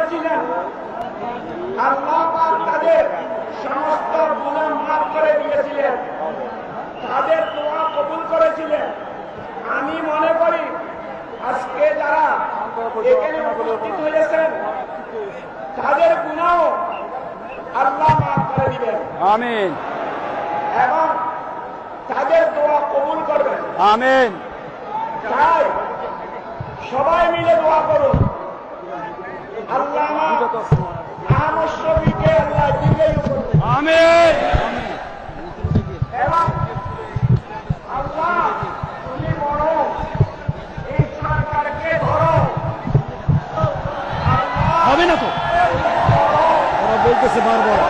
করেছিলেন, আল্লাহ পাক তাদের সমস্ত গুনাহ মাফ করে দিয়েছিলেন, তাদের দোয়া কবুল করেছিলেন। আমি মনে করি আজকে যারা এখানে উপস্থিত হয়েছেন তাদের গুনাহ আল্লাহ মাফ করে দিবেন, আমিন, এবং তাদের দোয়া কবুল করবেন, আমিন। তাই সবাই মিলে দোয়া করুন। আল্লামা আহমদ শফীকে আল্লাহ দীর্ঘায়ু করুন, আমিন। এবং আল্লাহ তুমি বড়, এই সরকারকে ধরো। হবে না তো, ওরা বলতেছে বারবার।